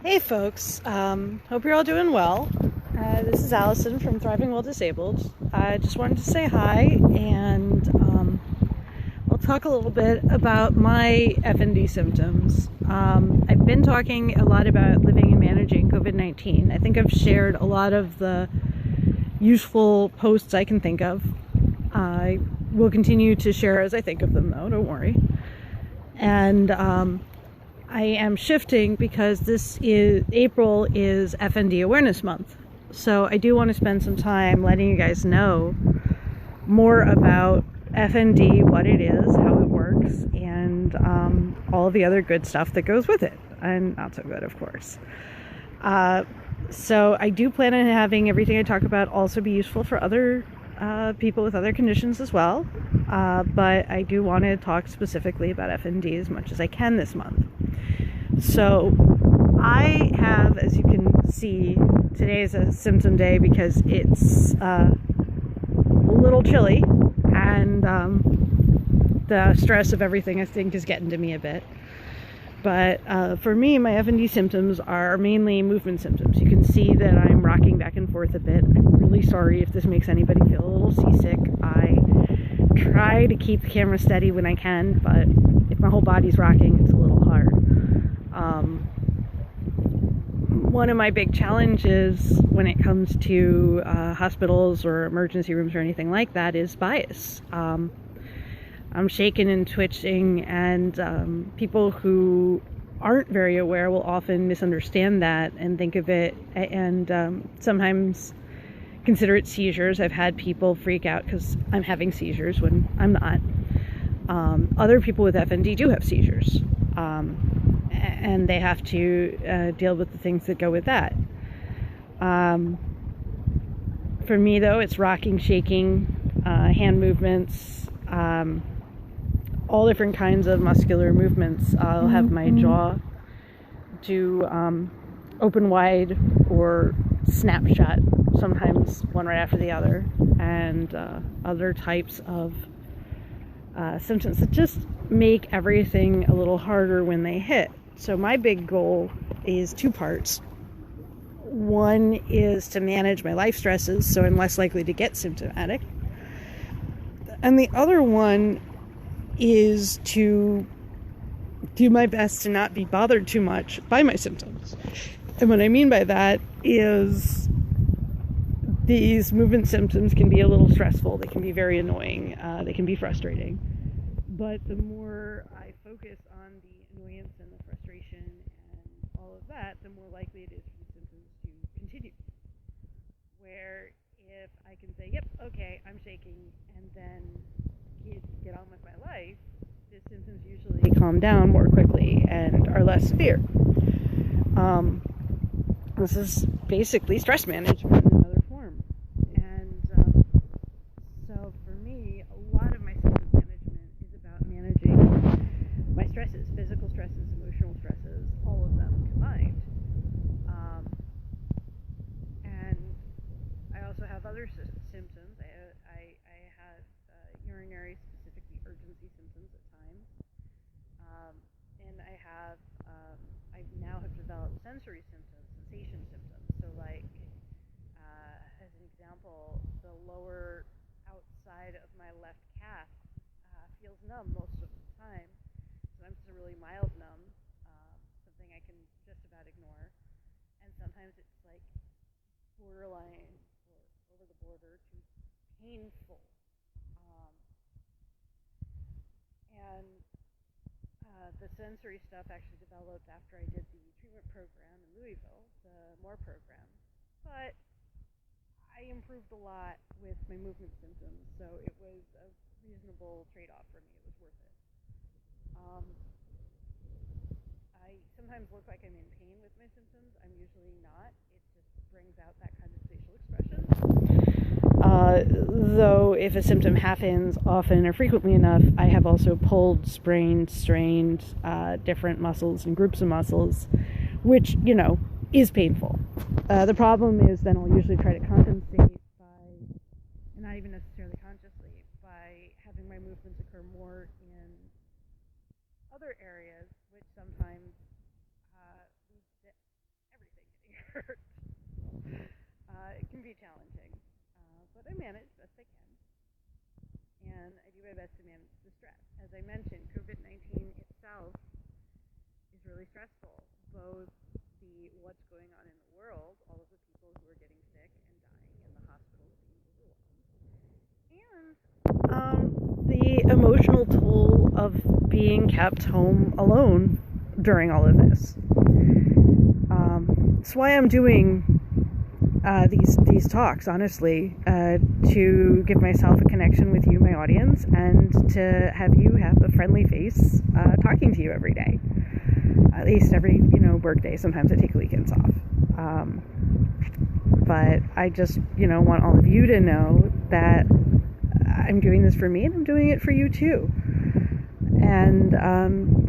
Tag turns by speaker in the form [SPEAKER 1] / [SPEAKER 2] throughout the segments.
[SPEAKER 1] Hey folks, hope you're all doing well. This is Allison from Thriving While Disabled. I just wanted to say hi and I'll talk a little bit about my FND symptoms. I've been talking a lot about living and managing COVID-19. I think I've shared a lot of the useful posts I can think of. I will continue to share as I think of them though, don't worry. And I am shifting because April is FND Awareness Month. So I do want to spend some time letting you guys know more about FND, what it is, how it works, and all of the other good stuff that goes with it, and not so good, of course. So I do plan on having everything I talk about also be useful for other people with other conditions as well. But I do want to talk specifically about FND as much as I can this month. So I have, as you can see, today is a symptom day because it's a little chilly and the stress of everything I think is getting to me a bit. But for me, my FND symptoms are mainly movement symptoms. You can see that I'm rocking back and forth a bit. I'm really sorry if this makes anybody feel a little seasick. I try to keep the camera steady when I can, but if my whole body's rocking, it's a little hard. One of my big challenges when it comes to hospitals or emergency rooms or anything like that is bias. I'm shaking and twitching, and people who aren't very aware will often misunderstand that and think of it and sometimes consider it seizures. I've had people freak out because I'm having seizures when I'm not. Other people with FND do have seizures, and they have to deal with the things that go with that. For me, though, it's rocking, shaking, hand movements, all different kinds of muscular movements. I'll have my jaw do open wide or snap shut, sometimes one right after the other, and other types of symptoms that just make everything a little harder when they hit. So my big goal is two parts. One is to manage my life stresses so I'm less likely to get symptomatic. And the other one is to do my best to not be bothered too much by my symptoms. And what I mean by that is these movement symptoms can be a little stressful. They can be very annoying. They can be frustrating. But the more I focus on the annoyance and the frustration and all of that, the more likely it is for the symptoms to continue. Where if I can say, yep, okay, I'm shaking, and then get on with my life, the symptoms usually calm down more quickly and are less severe. This is basically stress management in another form. And so for me, a lot of my symptom management is about managing my stresses, physical stresses, emotional stresses, all of them combined. And I also have other symptoms. I have urinary, specifically urgency symptoms at times. And I now have developed sensory symptoms, sensation symptoms. So like, as an example, the lower outside of my left calf feels numb most of the time. Sometimes it's a really mild numb, something I can just about ignore. And sometimes it's like borderline or over the border to painful. And the sensory stuff actually developed after I did the treatment program in Louisville, the MORE program. But I improved a lot with my movement symptoms, so it was a reasonable trade-off for me. It was worth it. I sometimes look like I'm in pain with my symptoms. I'm usually not. It just brings out that kind of facial expression. Though if a symptom happens often or frequently enough, I have also pulled, sprained, strained different muscles and groups of muscles, which, is painful. The problem is then I'll usually try to compensate by, and not even necessarily consciously, by having my movements occur more in other areas, which sometimes leads to It can be challenging, but I manage best I can, and I do my best to manage the stress. As I mentioned, COVID-19 itself is really stressful, both the what's going on in the world, all of the people who are getting sick and dying in the hospitals being overwhelmed, and the emotional toll of being kept home alone during all of this. That's why I'm doing these talks, honestly, to give myself a connection with you, my audience, and to have you have a friendly face talking to you every day, at least every work day. Sometimes I take weekends off, but I just want all of you to know that I'm doing this for me, and I'm doing it for you too. And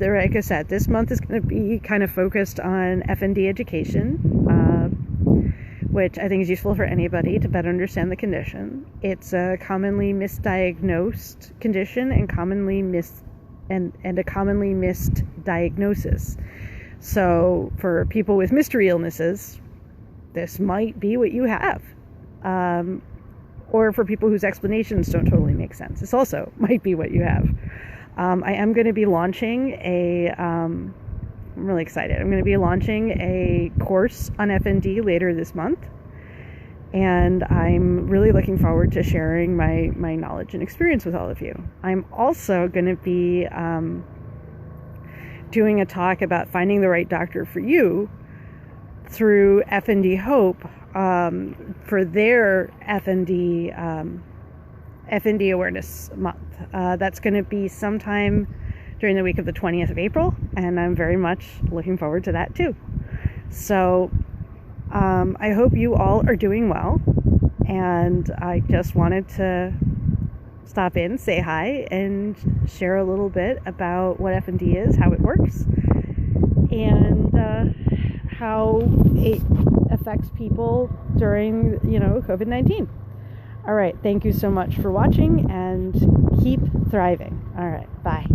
[SPEAKER 1] like I said, this month is going to be kind of focused on FND education, which I think is useful for anybody to better understand the condition. It's a commonly misdiagnosed condition and a commonly missed diagnosis. So for people with mystery illnesses, this might be what you have. Or for people whose explanations don't totally make sense, this also might be what you have. I am going to be launching I'm really excited. I'm going to be launching a course on FND later this month, and I'm really looking forward to sharing my knowledge and experience with all of you. I'm also going to be doing a talk about finding the right doctor for you through FND Hope for their FND Awareness Month. That's going to be sometime during the week of the 20th of April, and I'm very much looking forward to that too. So I hope you all are doing well, and I just wanted to stop in, say hi, and share a little bit about what FND is, how it works, and how it affects people during COVID-19. All right, thank you so much for watching, and keep thriving. All right, bye.